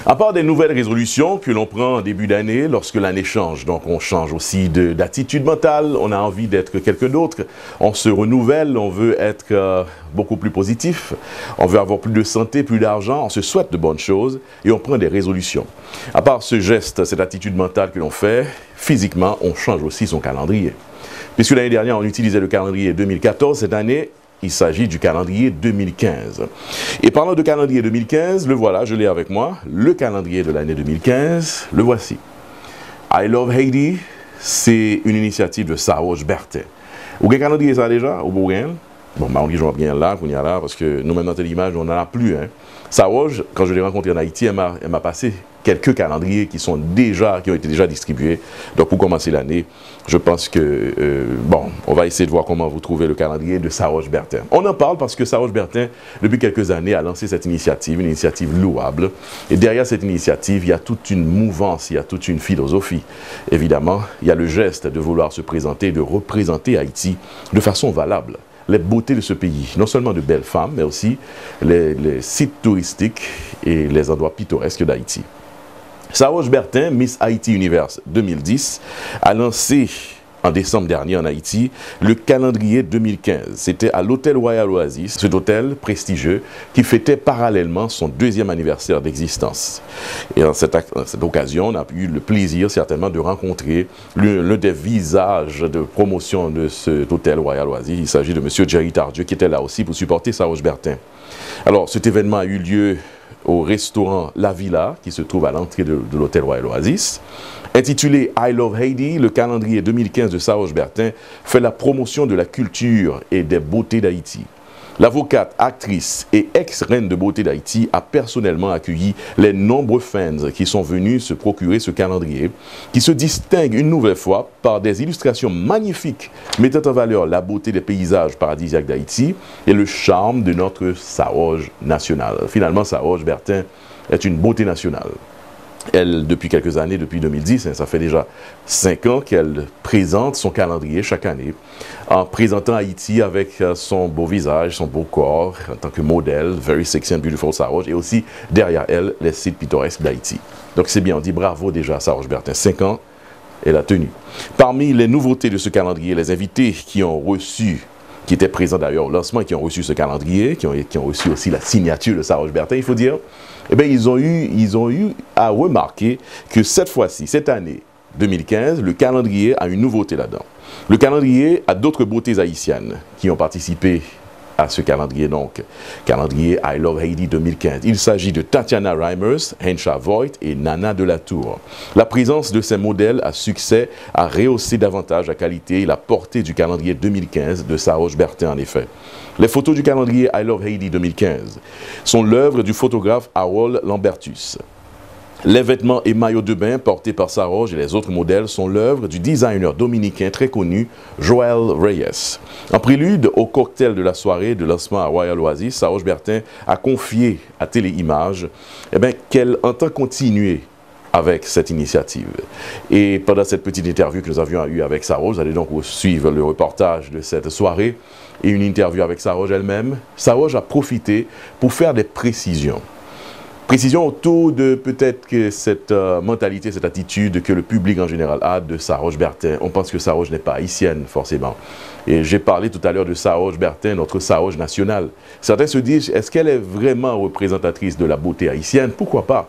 À part des nouvelles résolutions que l'on prend en début d'année lorsque l'année change, donc on change aussi d'attitude mentale, on a envie d'être quelqu'un d'autre, on se renouvelle, on veut être beaucoup plus positif, on veut avoir plus de santé, plus d'argent, on se souhaite de bonnes choses et on prend des résolutions. À part ce geste, cette attitude mentale que l'on fait, physiquement, on change aussi son calendrier. Puisque l'année dernière, on utilisait le calendrier 2014, cette année, il s'agit du calendrier 2015. Et parlant de calendrier 2015, le voilà, je l'ai avec moi, le calendrier de l'année 2015, le voici. I Love Haiti, c'est une initiative de Saroge Bertin. Vous avez un calendrier ça déjà, au Bourgogne? Bon, on dit, je vois bien là, qu'on y a là, parce que nous, maintenant, l'image, on n'en a plus. Hein. Saroge, quand je l'ai rencontré en Haïti, elle m'a passé quelques calendriers qui ont été déjà distribués. Donc, pour commencer l'année, je pense que, bon, on va essayer de voir comment vous trouvez le calendrier de Saroge Bertin. On en parle parce que Saroge Bertin, depuis quelques années, a lancé cette initiative, une initiative louable. Et derrière cette initiative, il y a toute une mouvance, il y a toute une philosophie. Évidemment, il y a le geste de vouloir se présenter, de représenter Haïti de façon valable. Les beautés de ce pays, non seulement de belles femmes, mais aussi les sites touristiques et les endroits pittoresques d'Haïti. Saroge Bertin, Miss Haïti Universe 2010, a lancé en décembre dernier en Haïti le calendrier 2015. C'était à l'hôtel Royal Oasis, cet hôtel prestigieux qui fêtait parallèlement son 2e anniversaire d'existence. Et en cette occasion, on a eu le plaisir certainement de rencontrer l'un des visages de promotion de cet hôtel Royal Oasis. Il s'agit de M. Jerry Tardieu qui était là aussi pour supporter Saroge Bertin. Alors cet événement a eu lieu au restaurant La Villa, qui se trouve à l'entrée de l'hôtel Royal Oasis. Intitulé I Love Haiti, le calendrier 2015 de Saroge Bertin fait la promotion de la culture et des beautés d'Haïti. L'avocate, actrice et ex-reine de beauté d'Haïti a personnellement accueilli les nombreux fans qui sont venus se procurer ce calendrier, qui se distingue une nouvelle fois par des illustrations magnifiques mettant en valeur la beauté des paysages paradisiaques d'Haïti et le charme de notre Saroge national. Finalement, Saroge Bertin est une beauté nationale. Elle, depuis quelques années, depuis 2010, ça fait déjà 5 ans qu'elle présente son calendrier chaque année, en présentant Haïti avec son beau visage, son beau corps, en tant que modèle, Very Sexy and Beautiful Saroge, et aussi derrière elle, les sites pittoresques d'Haïti. Donc c'est bien, on dit bravo déjà à Saroge Bertin, 5 ans, elle a tenu. Parmi les nouveautés de ce calendrier, les invités qui ont reçu, qui étaient présents d'ailleurs au lancement et qui ont reçu ce calendrier, qui ont reçu aussi la signature de Saroge Bertin, il faut dire, eh bien, ils ont eu à remarquer que cette fois-ci, cette année 2015, le calendrier a une nouveauté là-dedans. Le calendrier a d'autres beautés haïtiennes qui ont participé à ce calendrier, donc, calendrier I Love Haiti 2015. Il s'agit de Tatiana Reimers, Hensha Voigt et Nana Delatour. La présence de ces modèles à succès a rehaussé davantage la qualité et la portée du calendrier 2015 de Saroge Bertin, en effet. Les photos du calendrier I Love Haiti 2015 sont l'œuvre du photographe Harold Lambertus. Les vêtements et maillots de bain portés par Saroge et les autres modèles sont l'œuvre du designer dominicain très connu, Joel Reyes. En prélude au cocktail de la soirée de lancement à Royal Oasis, Saroge Bertin a confié à Téléimages qu'elle entend continuer avec cette initiative. Et pendant cette petite interview que nous avions eue avec Saroge, vous allez donc suivre le reportage de cette soirée et une interview avec Saroge elle-même. Saroge a profité pour faire des précisions. Précision autour de peut-être que cette mentalité, cette attitude que le public en général a de Saroge Bertin. On pense que Saroge n'est pas haïtienne, forcément. Et j'ai parlé tout à l'heure de Saroge Bertin, notre Saroge national. Certains se disent, est-ce qu'elle est vraiment représentatrice de la beauté haïtienne? Pourquoi pas?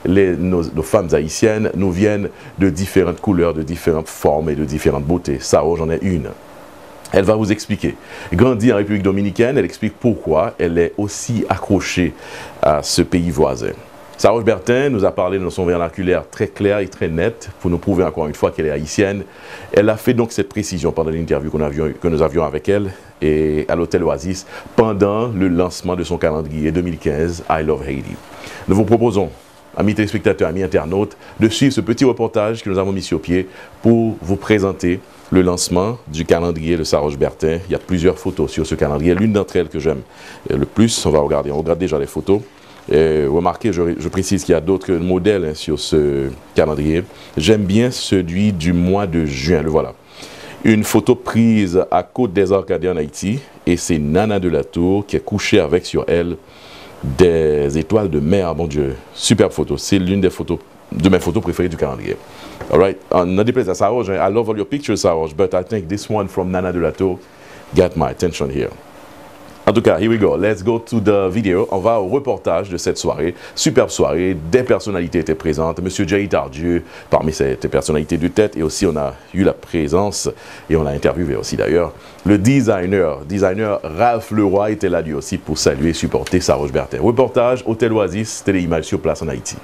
Nos femmes haïtiennes nous viennent de différentes couleurs, de différentes formes et de différentes beautés. Saroge en est une. Elle va vous expliquer. Grandie en République dominicaine, elle explique pourquoi elle est aussi accrochée à ce pays voisin. Saroge Bertin nous a parlé dans son vernaculaire très clair et très net pour nous prouver encore une fois qu'elle est haïtienne. Elle a fait donc cette précision pendant l'interview que nous avions avec elle et à l'hôtel Oasis pendant le lancement de son calendrier 2015 I Love Haiti. Nous vous proposons, amis téléspectateurs, amis internautes, de suivre ce petit reportage que nous avons mis sur pied pour vous présenter le lancement du calendrier de Saroge Bertin. Il y a plusieurs photos sur ce calendrier. L'une d'entre elles que j'aime le plus, on regarde déjà les photos. Remarquez, je précise qu'il y a d'autres modèles sur ce calendrier. J'aime bien celui du mois de juin, le voilà. Une photo prise à Côte des Arcadiens en Haïti, et c'est Nana de la Tour qui est couchée avec sur elle des étoiles de mer. Mon Dieu, superbe photo. C'est l'une des photos de mes photos préférées du calendrier. All right. On a déplacé à Saroge. I love all your pictures, Saroge, but I think this one from Nana de la Tour got my attention here. En tout cas, here we go. Let's go to the video. On va au reportage de cette soirée. Superbe soirée. Des personnalités étaient présentes. Monsieur Jerry Tardieu, parmi ces personnalités de tête. Et aussi, on a eu la présence, et on l'a interviewé aussi d'ailleurs, le designer Ralph Leroy était là lui aussi pour saluer et supporter Saroge Bertin. Reportage, Hôtel Oasis, Téléimage sur place en Haïti.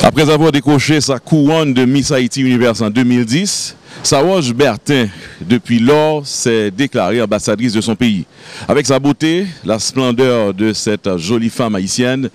Après avoir décroché sa couronne de Miss Haïti Universe en 2010, Saroge Bertin, depuis lors, s'est déclarée ambassadrice de son pays. Avec sa beauté, la splendeur de cette jolie femme haïtienne,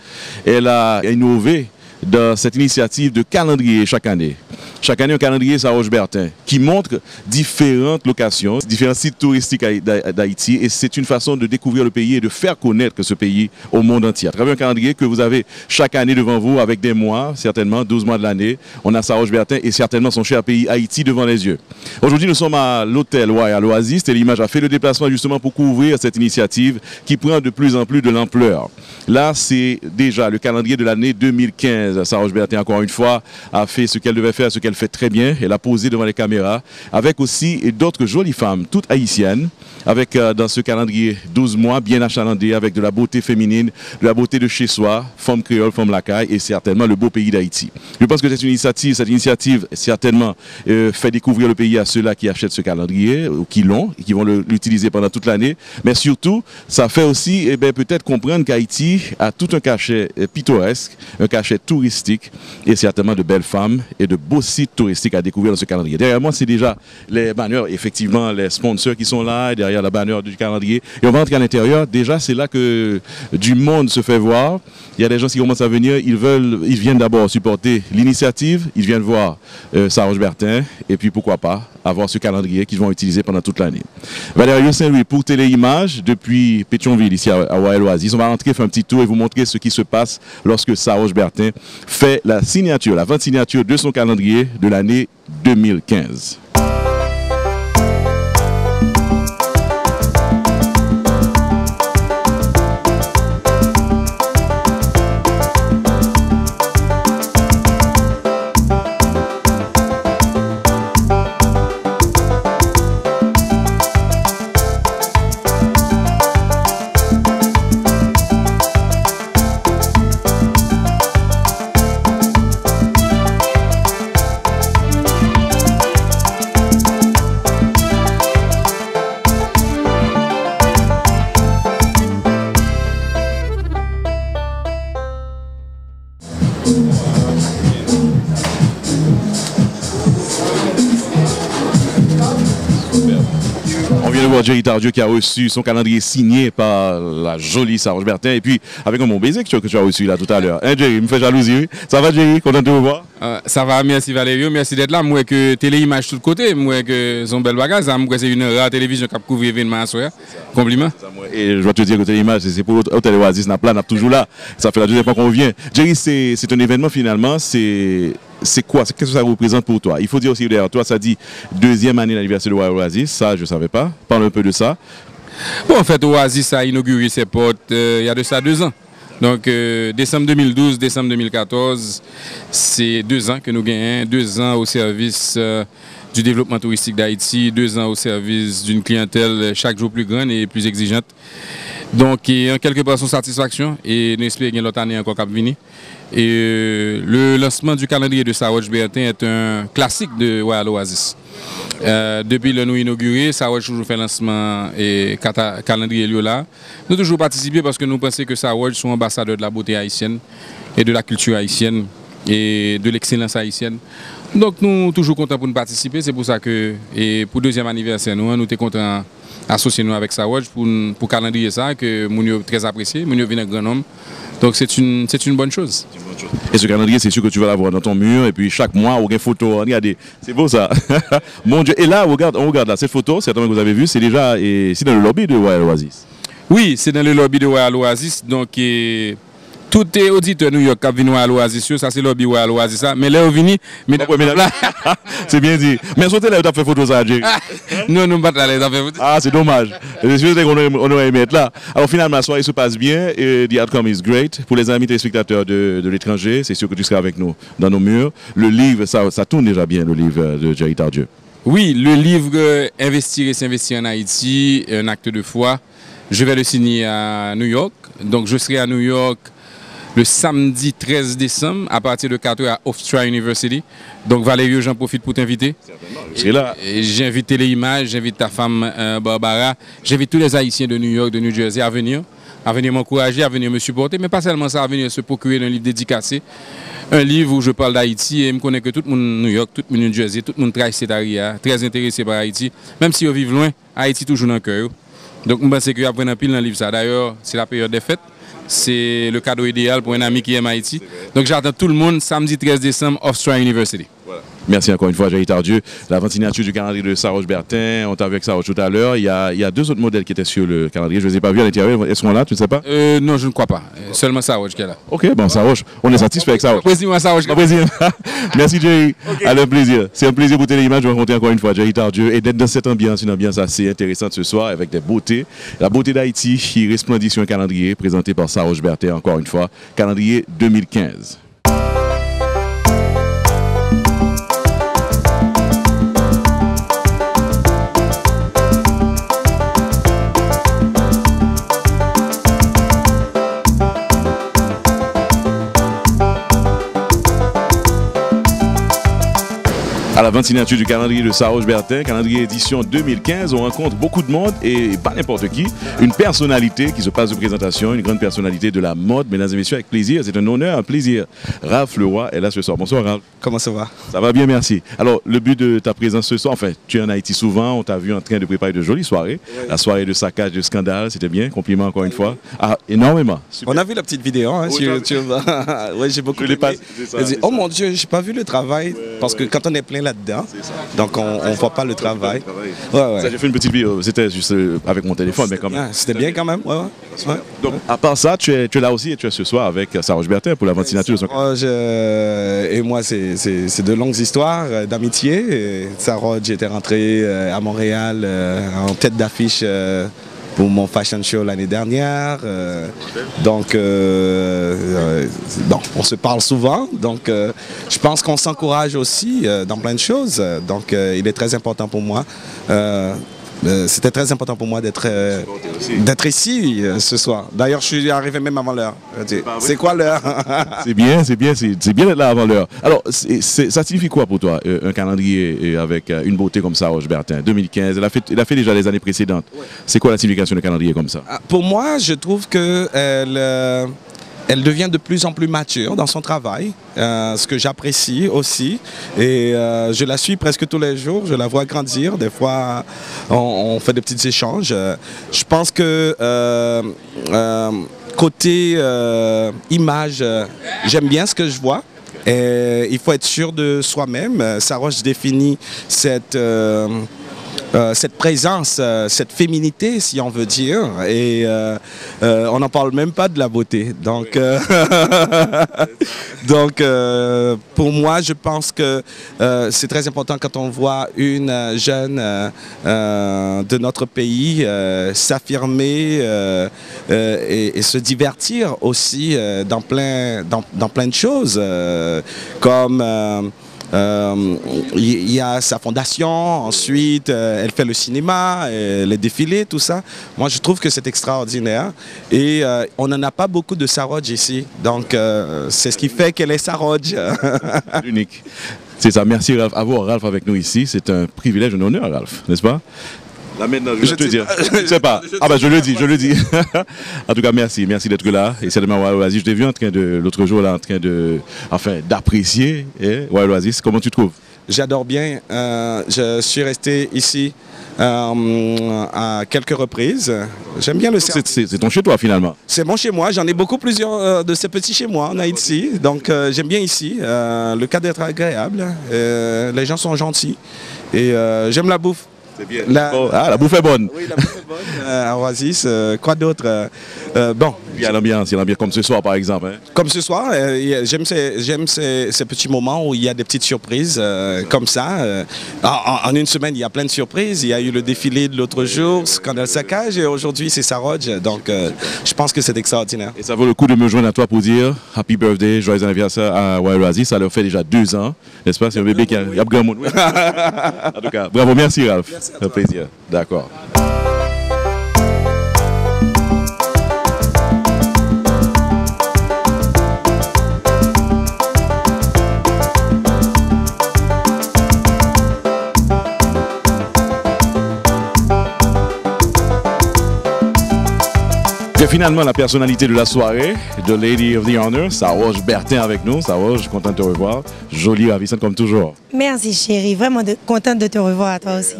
elle a innové dans cette initiative de calendrier chaque année. Chaque année, un calendrier Saroge Bertin qui montre différentes locations, différents sites touristiques d'Haïti, et c'est une façon de découvrir le pays et de faire connaître ce pays au monde entier. À travers un calendrier que vous avez chaque année devant vous avec des mois, certainement 12 mois de l'année, on a Saroge Bertin et certainement son cher pays Haïti devant les yeux. Aujourd'hui, nous sommes à l'hôtel Royal Oasis et l'image a fait le déplacement justement pour couvrir cette initiative qui prend de plus en plus de l'ampleur. Là, c'est déjà le calendrier de l'année 2015. Saroge Bertin, encore une fois, a fait ce qu'elle devait faire, ce qu'elle fait très bien. Elle a posé devant les caméras avec aussi d'autres jolies femmes, toutes haïtiennes, avec dans ce calendrier 12 mois bien achalandé, avec de la beauté féminine, de la beauté de chez soi, femme créole, femme lacaille et certainement le beau pays d'Haïti. Je pense que cette initiative certainement fait découvrir le pays à ceux-là qui achètent ce calendrier, ou qui l'ont, et qui vont l'utiliser pendant toute l'année. Mais surtout, ça fait aussi peut-être comprendre qu'Haïti a tout un cachet pittoresque, un cachet touristique et certainement de belles femmes et de beaux sites touristiques à découvrir dans ce calendrier. Derrière moi, c'est déjà les banners, effectivement, les sponsors qui sont là, derrière la bannière du calendrier. Et on va entrer à l'intérieur. Déjà, c'est là que du monde se fait voir. Il y a des gens qui commencent à venir. Ils viennent d'abord supporter l'initiative. Ils viennent voir Saroge Bertin. Et puis, pourquoi pas, avoir ce calendrier qu'ils vont utiliser pendant toute l'année. Valérie Saint-Louis pour Téléimage, depuis Pétionville, ici à Royal Oasis. On va rentrer, faire un petit tour et vous montrer ce qui se passe lorsque Saroge Bertin fait la signature, la vente signature de son calendrier de l'année 2015. Jerry Tardieu qui a reçu son calendrier signé par la jolie Saroge Bertin et puis avec un bon baiser que tu as reçu là tout à l'heure. Hein, Jerry, me fait jalousie. Ça va Jerry, content de te revoir? Ça va, merci Valério, merci d'être là. Moi que Téléimage tout côté, moi que son bel bagage, moi c'est une rare télévision qui a couvert l'événement à soir. Compliment. Et je dois te dire que Téléimage, c'est pour Hôtel Oasis, n'a toujours là. Ça fait la deuxième fois qu'on vient. Jerry, c'est un événement finalement, c'est quoi? Qu'est-ce que ça représente pour toi? Il faut dire aussi derrière toi, ça dit deuxième année d'anniversaire de Royal Oasis, ça je ne savais pas. Parle un peu de ça. Bon, en fait, Oasis a inauguré ses portes il y a de ça 2 ans. Donc, décembre 2012, décembre 2014, c'est 2 ans que nous gagnons, 2 ans au service du développement touristique d'Haïti, 2 ans au service d'une clientèle chaque jour plus grande et plus exigeante. Donc, en quelque part, son satisfaction et nous espérons que l'autre année encore cap venir. Et le lancement du calendrier de Saroge Bertin est un classique de Royal Oasis. Depuis le nous inauguré, Saroge toujours fait lancement et calendrier là. Nous toujours participé parce que nous pensons que Saroge sont ambassadeurs de la beauté haïtienne et de la culture haïtienne et de l'excellence haïtienne. Donc nous toujours contents pour nous participer. C'est pour ça que et pour deuxième anniversaire nous sommes contents associer nous avec Saroge pour calendrier ça que nous très apprécié, nous vient un grand homme. Donc c'est une bonne chose. Et ce calendrier, c'est sûr que tu vas l'avoir dans ton mur. Et puis chaque mois, on a une photo. Regardez, c'est beau ça. Mon Dieu. Et là, on regarde là, cette photo, certainement que vous avez vu, c'est déjà c'est dans le lobby de Royal Oasis. Oui, c'est dans le lobby de Royal Oasis. Donc Tout est auditeur New York qui vient à l'Oasis, ça c'est le lobby à l'Oasis, mais là, on vient, mais c'est bien dit. Mais sauter là, tu as fait photo ça, Jerry. Non, nous ne pas là, fait photo. Ah, c'est dommage. Je suis sûr qu'on aurait aimé être là. Alors finalement, la soirée se passe bien et the outcome is great. Pour les amis téléspectateurs de l'étranger, c'est sûr que tu seras avec nous dans nos murs. Le livre, ça tourne déjà bien, le livre de Jerry Tardieu. Oui, le livre Investir et s'investir en Haïti, un acte de foi. Je vais le signer à New York. Donc je serai à New York le samedi 13 décembre à partir de 4h à Hofstra University. Donc Valérie, j'en profite pour t'inviter. Je serai là. J'invite Téléimage, j'invite ta femme Barbara, j'invite tous les Haïtiens de New York, de New Jersey à venir m'encourager, à venir me supporter, mais pas seulement ça, à venir se procurer un livre dédicacé. Un livre où je parle d'Haïti et je me connais que tout le monde New York, tout le monde New Jersey, tout le monde travaille très intéressé par Haïti. Même si on vit loin, Haïti toujours dans le cœur. Donc je pense qu'il y a un pile dans le livre ça. D'ailleurs, c'est la période des fêtes. C'est le cadeau idéal pour un ami qui aime Haïti. Donc j'attends tout le monde samedi 13 décembre, Hofstra University. Voilà. Merci encore une fois, Jerry Tardieu. L'avant-signature du calendrier de Saroche Bertin, on t'a vu avec Saroche tout à l'heure. Il y a deux autres modèles qui étaient sur le calendrier. Je ne les ai pas vus à l'intérieur. Est-ce qu'on là, tu ne sais pas? Non, je ne crois pas. Seulement Saroche qui est là. Ok, bon, Saroche, on est satisfait avec Saroche. Saroche. Merci, Jerry. Okay. À un plaisir. C'est un plaisir pour Téléimage de rencontrer encore une fois Jerry Tardieu et d'être dans cette ambiance, une ambiance assez intéressante ce soir avec des beautés. La beauté d'Haïti qui resplendit sur un calendrier présenté par Saroche Bertin, encore une fois. Calendrier 2015. À la 20e signature du calendrier de Saroche Bertin, calendrier édition 2015, on rencontre beaucoup de monde et pas n'importe qui. Une personnalité qui se passe de présentation, une grande personnalité de la mode. Mesdames et messieurs, avec plaisir, c'est un honneur, un plaisir. Ralph Leroy est là ce soir. Bonsoir Ralph. Comment ça va? Ça va bien, merci. Alors, le but de ta présence ce soir, enfin, tu es en Haïti souvent, on t'a vu en train de préparer de jolies soirées. Oui. La soirée de saccage, de scandale, c'était bien. Compliment encore une fois. Ah, énormément. Super. On a vu la petite vidéo hein, sur YouTube. Oui, j'ai beaucoup aimé. Oh mon Dieu, j'ai pas vu le travail parce que quand on est plein là-dedans, donc on ne voit pas le travail. Ouais. Ça, j'ai fait une petite vidéo, c'était juste avec mon téléphone, mais quand même. C'était bien quand même. Ouais. Donc, à part ça, tu es là aussi et tu es ce soir avec Saroche Bertin pour la vente-signature. Et moi, c'est de longues histoires d'amitié. Saroche, j'étais rentré à Montréal en tête d'affiche pour mon fashion show l'année dernière. Donc, on se parle souvent. Donc, je pense qu'on s'encourage aussi dans plein de choses. Donc, il est très important pour moi. C'était très important pour moi d'être ici ce soir. D'ailleurs, je suis arrivé même avant l'heure. C'est quoi l'heure? C'est bien d'être là avant l'heure. Alors, ça signifie quoi pour toi, un calendrier avec une beauté comme ça, Saroche Bertin 2015, il a fait déjà les années précédentes. Ouais. C'est quoi la signification d'un calendrier comme ça? Pour moi, je trouve que elle devient de plus en plus mature dans son travail, ce que j'apprécie aussi. Et je la suis presque tous les jours, je la vois grandir. Des fois, on fait des petits échanges. Je pense que côté image, j'aime bien ce que je vois. Et il faut être sûr de soi-même. Saroche définit cette présence, cette féminité, si on veut dire, et on n'en parle même pas de la beauté. Donc, pour moi, je pense que c'est très important quand on voit une jeune de notre pays s'affirmer et se divertir aussi dans plein de choses, comme il y a sa fondation, ensuite elle fait le cinéma, les défilés, tout ça. Moi je trouve que c'est extraordinaire et on n'en a pas beaucoup de Saroche ici, donc c'est ce qui fait qu'elle est Saroche. Unique. C'est ça, merci Ralph. Avoir Ralph avec nous ici, c'est un privilège, un honneur Ralph, n'est-ce pas? Là maintenant, je vais te dire. Je ne sais pas. Ah ben je le dis. En tout cas, merci d'être là. Et certainement, Wild Oasis, je t'ai vu l'autre jour là, en train d'apprécier Wild Oasis. Comment tu te trouves? J'adore bien. Je suis resté ici à quelques reprises. J'aime bien le service. C'est ton chez toi finalement? C'est mon chez moi. J'en ai plusieurs de ces petits chez moi en Haïti. Donc j'aime bien ici. Le cadre est agréable. Les gens sont gentils. Et j'aime la bouffe. C'est bien. La bouffe est bonne. Oui, la bouffe est à Oasis. Quoi d'autre? Bon. Il y a l'ambiance comme ce soir par exemple. Hein? Comme ce soir, j'aime ces petits moments où il y a des petites surprises comme ça. En une semaine, il y a plein de surprises. Il y a eu le défilé de l'autre jour, Scandale Saccage, et aujourd'hui c'est Saroj. Donc je pense que c'est extraordinaire. Et ça vaut le coup de me joindre à toi pour dire Happy Birthday, joyeux anniversaire à Wild Oasis. Ça leur fait déjà 2 ans, n'est-ce pas? C'est un bébé qui a grand monde. En tout cas, bravo, merci Ralph. Merci un plaisir. D'accord. Et finalement, la personnalité de la soirée, The Lady of the Honor, Saroj Bertin avec nous. Saroj, content de te revoir. Jolie, ravissante comme toujours. Merci chérie, vraiment contente de te revoir à toi aussi.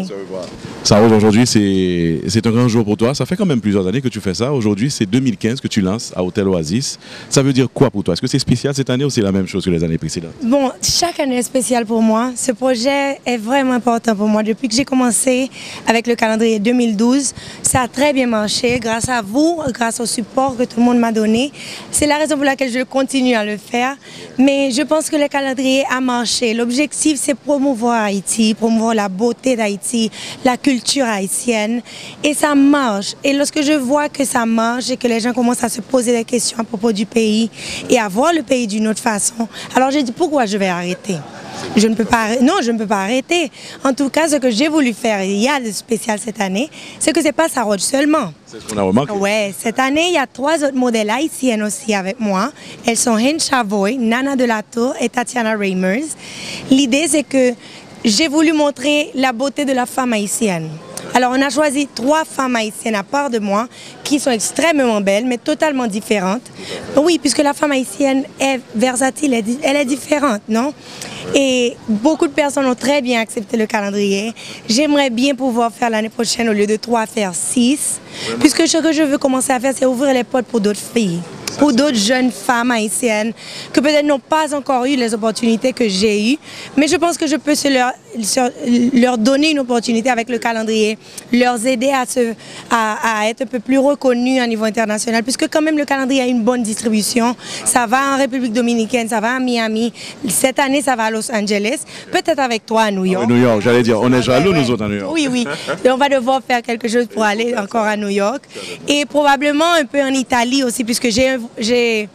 Saroj, aujourd'hui, c'est un grand jour pour toi. Ça fait quand même plusieurs années que tu fais ça. Aujourd'hui, c'est 2015 que tu lances à Hôtel Oasis. Ça veut dire quoi pour toi? Est-ce que c'est spécial cette année ou c'est la même chose que les années précédentes? Bon, chaque année est spéciale pour moi. Ce projet est vraiment important pour moi. Depuis que j'ai commencé avec le calendrier 2012, ça a très bien marché grâce à vous, grâce au support que tout le monde m'a donné. C'est la raison pour laquelle je continue à le faire. Mais je pense que le calendrier a marché. L'objectif, c'est promouvoir Haïti, promouvoir la beauté d'Haïti, la culture haïtienne. Et ça marche. Et lorsque je vois que ça marche et que les gens commencent à se poser des questions à propos du pays et à voir le pays d'une autre façon, alors j'ai dit pourquoi je vais arrêter? Je ne peux pas, non, je ne peux pas arrêter. En tout cas, ce que j'ai voulu faire, il y a de spécial cette année, c'est que ce n'est pas Saroj seulement. C'est ce qu'on a remarqué. Ouais, cette année, il y a 3 autres modèles haïtiennes aussi avec moi. Elles sont Hen Chavoy, Nana de la Tour et Tatiana Reimers. L'idée, c'est que j'ai voulu montrer la beauté de la femme haïtienne. Alors, on a choisi 3 femmes haïtiennes à part de moi qui sont extrêmement belles, mais totalement différentes. Oui, puisque la femme haïtienne est versatile, elle est différente, non? Et beaucoup de personnes ont très bien accepté le calendrier. J'aimerais bien pouvoir faire l'année prochaine, au lieu de 3, faire 6. Puisque ce que je veux commencer à faire, c'est ouvrir les portes pour d'autres filles, pour d'autres jeunes femmes haïtiennes que peut-être n'ont pas encore eu les opportunités que j'ai eues. Mais je pense que je peux leur donner une opportunité avec le calendrier, leur aider à être un peu plus reconnus à niveau international, puisque quand même le calendrier a une bonne distribution. Ça va en République dominicaine, ça va à Miami. Cette année, ça va à Los Angeles. Peut-être avec toi à New York. New York, j'allais dire, on est jaloux nous autres à New York. Oui, oui. Et on va devoir faire quelque chose pour aller encore à New York. Et probablement un peu en Italie aussi, puisque j'ai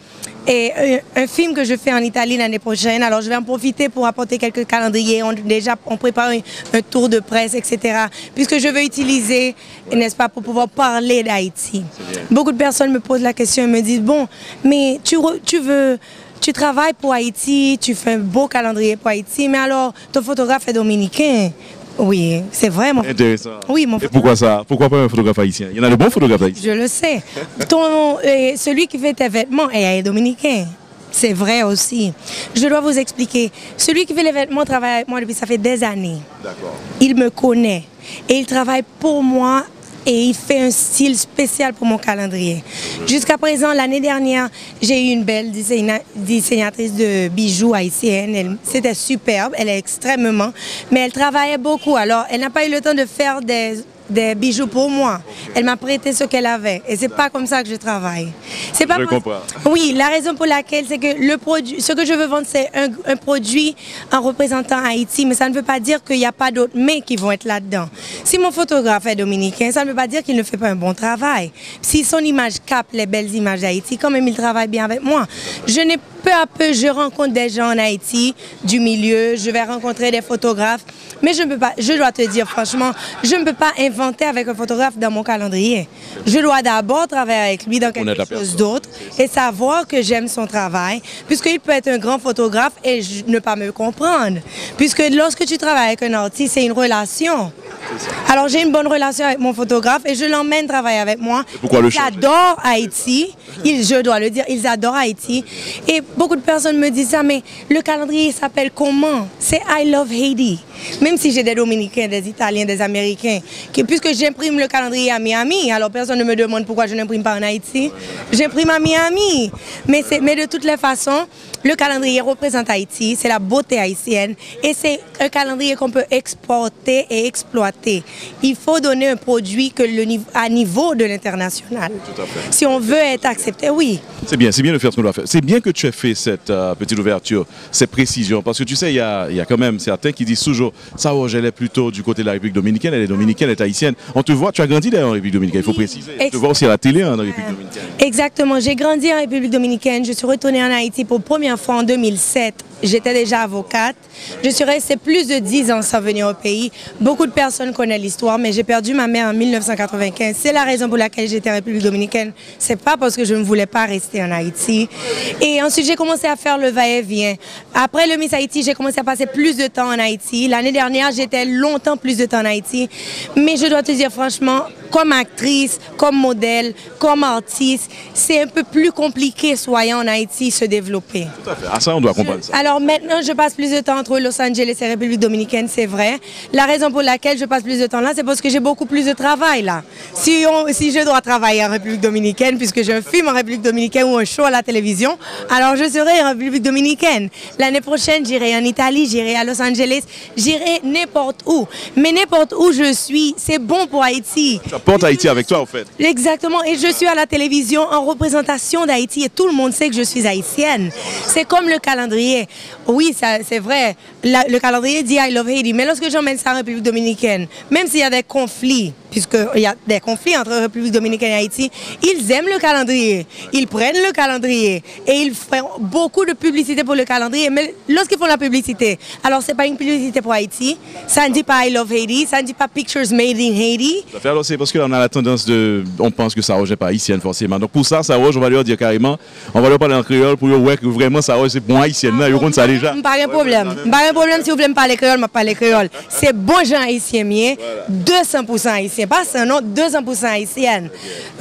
un film que je fais en Italie l'année prochaine. Alors je vais en profiter pour apporter quelques calendriers. On prépare un tour de presse, etc. Puisque je veux utiliser, n'est-ce pas, pour pouvoir parler d'Haïti. Beaucoup de personnes me posent la question et me disent, bon, mais tu travailles pour Haïti, tu fais un beau calendrier pour Haïti, mais alors ton photographe est dominicain. Oui, c'est vraiment intéressant. Oui, mon et pourquoi ça? Pourquoi pas un photographe haïtien? Il y en a de bons photographes haïtiens. Je le sais. Celui qui fait tes vêtements est dominicain. C'est vrai aussi. Je dois vous expliquer. Celui qui fait les vêtements travaille avec moi depuis ça fait des années. D'accord. Il me connaît et il travaille pour moi. Et il fait un style spécial pour mon calendrier. Jusqu'à présent, l'année dernière, j'ai eu une belle dessinatrice de bijoux haïtienne. C'était superbe, elle est extrêmement, mais elle travaillait beaucoup. Alors, elle n'a pas eu le temps de faire des bijoux pour moi. Elle m'a prêté ce qu'elle avait. Et c'est pas comme ça que je travaille. C'est pas je comprends. Oui, la raison pour laquelle, c'est que le produit, ce que je veux vendre, c'est un produit en représentant Haïti, mais ça ne veut pas dire qu'il n'y a pas d'autres mais qui vont être là-dedans. Si mon photographe est dominicain, ça ne veut pas dire qu'il ne fait pas un bon travail. Si son image capte les belles images d'Haïti, quand même, il travaille bien avec moi. Peu à peu, je rencontre des gens en Haïti, du milieu, je vais rencontrer des photographes, mais je ne peux pas, je dois te dire franchement, je ne peux pas inventer avec un photographe dans mon calendrier. Je dois d'abord travailler avec lui dans quelque chose d'autre et savoir que j'aime son travail, puisqu'il peut être un grand photographe et ne pas me comprendre. Puisque lorsque tu travailles avec un artiste, c'est une relation. Alors j'ai une bonne relation avec mon photographe et je l'emmène travailler avec moi. Pourquoi le changer? Ils adorent Haïti, je dois le dire, ils adorent Haïti. Et beaucoup de personnes me disent ça, mais le calendrier s'appelle comment? C'est I Love Haiti. Même si j'ai des Dominicains, des Italiens, des Américains, puisque j'imprime le calendrier à Miami, alors personne ne me demande pourquoi je n'imprime pas en Haïti. J'imprime à Miami. Mais de toutes les façons, le calendrier représente Haïti, c'est la beauté haïtienne et c'est un calendrier qu'on peut exporter et exploiter s'adapter. Il faut donner un produit à niveau de l'international. Si on veut être accepté, oui. C'est bien de faire ce qu'on doit faire. C'est bien que tu aies fait cette petite ouverture, cette précision, parce que tu sais, il y a quand même certains qui disent toujours, Saroge, elle est plutôt du côté de la République dominicaine, elle est dominicaine, elle est haïtienne. On te voit, tu as grandi d'ailleurs en République dominicaine, il faut préciser. On te voit aussi à la télé en République dominicaine. Exactement, j'ai grandi en République dominicaine, je suis retournée en Haïti pour la première fois en 2007. J'étais déjà avocate. Je suis restée plus de 10 ans sans venir au pays. Beaucoup de personnes connaissent l'histoire, mais j'ai perdu ma mère en 1995. C'est la raison pour laquelle j'étais en République dominicaine. C'est pas parce que je ne voulais pas rester en Haïti. Et ensuite, j'ai commencé à faire le va-et-vient. Après le Miss Haïti, j'ai commencé à passer plus de temps en Haïti. L'année dernière, j'étais longtemps plus de temps en Haïti. Mais je dois te dire franchement, comme actrice, comme modèle, comme artiste, c'est un peu plus compliqué, soyons en Haïti, se développer. Tout à fait. À ça, on doit comprendre ça. Alors maintenant, je passe plus de temps entre Los Angeles et République dominicaine, c'est vrai. La raison pour laquelle je passe plus de temps là, c'est parce que j'ai beaucoup plus de travail là. Si je dois travailler en République dominicaine, puisque j'ai un film en République dominicaine ou un show à la télévision, alors je serai en République dominicaine. L'année prochaine, j'irai en Italie, j'irai à Los Angeles, j'irai n'importe où. Mais n'importe où je suis, c'est bon pour Haïti. Tu apportes Haïti avec toi, en fait. Exactement. Et je suis à la télévision en représentation d'Haïti et tout le monde sait que je suis haïtienne. C'est comme le calendrier. Oui, c'est vrai. Le calendrier dit I love Haiti. Mais lorsque j'emmène ça en République dominicaine, même s'il y a des conflits, puisqu'il y a des conflits entre République dominicaine et Haïti, ils aiment le calendrier. Ils prennent le calendrier et ils font beaucoup de publicité pour le calendrier. Mais lorsqu'ils font la publicité, alors c'est pas une publicité pour Haïti. Ça ne dit pas I love Haiti. Ça ne dit pas Pictures Made in Haiti. Alors c'est parce qu'on a la tendance on pense que Saroge n'est pas haïtienne forcément. Donc pour ça, Saroge, on va leur dire carrément, on va leur parler en créole pour voir que vraiment Saroge c'est bon haïtienne. Ils comptent ça déjà. Pas de problème. Pas de problème si vous voulez me parler créole, je parle créole. C'est bon gens haïtien mien, 200% haïtien. Pas ça non, 200% haïtienne.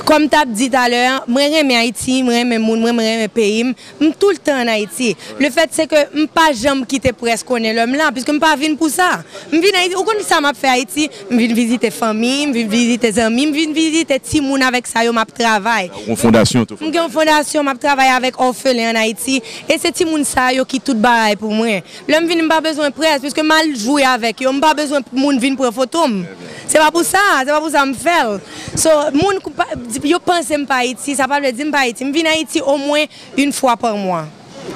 Comme tu as dit tout à l'heure, moi j'aime Haïti, moi j'aime monde, moi j'aime pays, tout le temps en Haïti. Le fait c'est que je pas jamais quitter presque l'homme là puisque je pas venir pour ça. Je viens Haïti, pourquoi ça m'a fait Haïti, je viens visiter famille, je viens visiter amis, je viens visiter ti moun avec ça yo m'a travail. Une fondation tout. Une fondation m'a travaillé avec orphelins en Haïti et c'est ti moun ça yo qui tout bail pour moi. L'homme vient pas besoin de presse puisque mal jouer avec yo, pas besoin de moun vinn pour photo. C'est pas pour ça me faire. So moun yo pense pas Haïti, ça pas veut dire pas Haïti. Je viens Haïti au moins une fois par mois.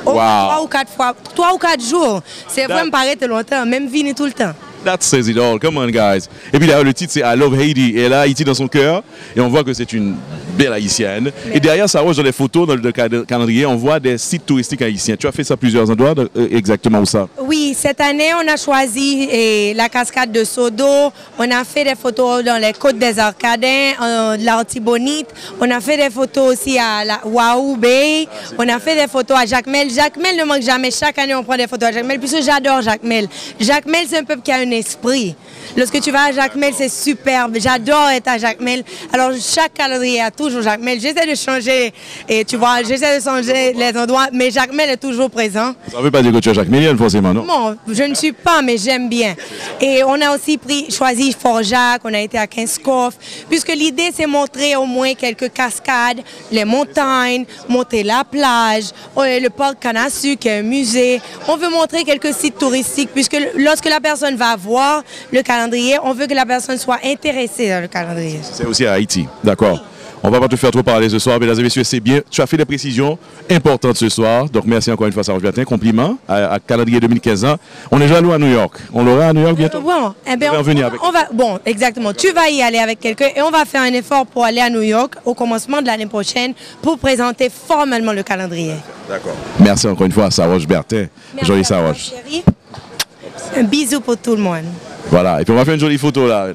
Wow. 3 ou 4 jours. C'est vraiment pas arrêter longtemps, même venir tout le temps. That says it all. Come on, guys. Et puis d'ailleurs, le titre, c'est I Love Haiti. Et là, Haïti dans son cœur. Et on voit que c'est une belle haïtienne. Et derrière, ça dans les photos, dans le calendrier, on voit des sites touristiques haïtiens. Tu as fait ça à plusieurs endroits, exactement où ça? Oui, cette année, on a choisi la cascade de Sodo. On a fait des photos dans les côtes des Arcadins, l'Artibonite. On a fait des photos aussi à la Wahoo Bay. On a fait des photos à Jacmel. Jacmel ne manque jamais. Chaque année, on prend des photos à Jacmel, puisque j'adore Jacmel. Jacmel, c'est un peuple qui a un esprit. Lorsque tu vas à Jacmel, c'est superbe. J'adore être à Jacmel. Alors, chaque calendrier a toujours Jacmel. J'essaie de changer, et tu vois, j'essaie de changer les endroits, mais Jacmel est toujours présent. Ça ne veut pas dire que tu es Jacmelienne, forcément, non? Non, je ne suis pas, mais j'aime bien. Et on a aussi choisi Fort-Jacques, on a été à Kinskoff, puisque l'idée, c'est montrer au moins quelques cascades, les montagnes, montrer la plage, le parc Canassu, qui est un musée. On veut montrer quelques sites touristiques, puisque lorsque la personne va voir le calendrier, on veut que la personne soit intéressée dans le calendrier. C'est aussi à Haïti, d'accord. Oui. On ne va pas te faire trop parler ce soir, mesdames et messieurs, c'est bien. Tu as fait des précisions importantes ce soir. Donc merci encore une fois, Saroge Bertin. Compliment à calendrier 2015 ans. On est jaloux à New York. On l'aura à New York bientôt? Bon, eh bien, bon, exactement. Tu vas y aller avec quelqu'un et on va faire un effort pour aller à New York au commencement de l'année prochaine pour présenter formellement le calendrier. D'accord. Merci encore une fois à Saroge Bertin. Jolie Saroge. Un bisou pour tout le monde. Voilà, et puis on va faire une jolie photo là.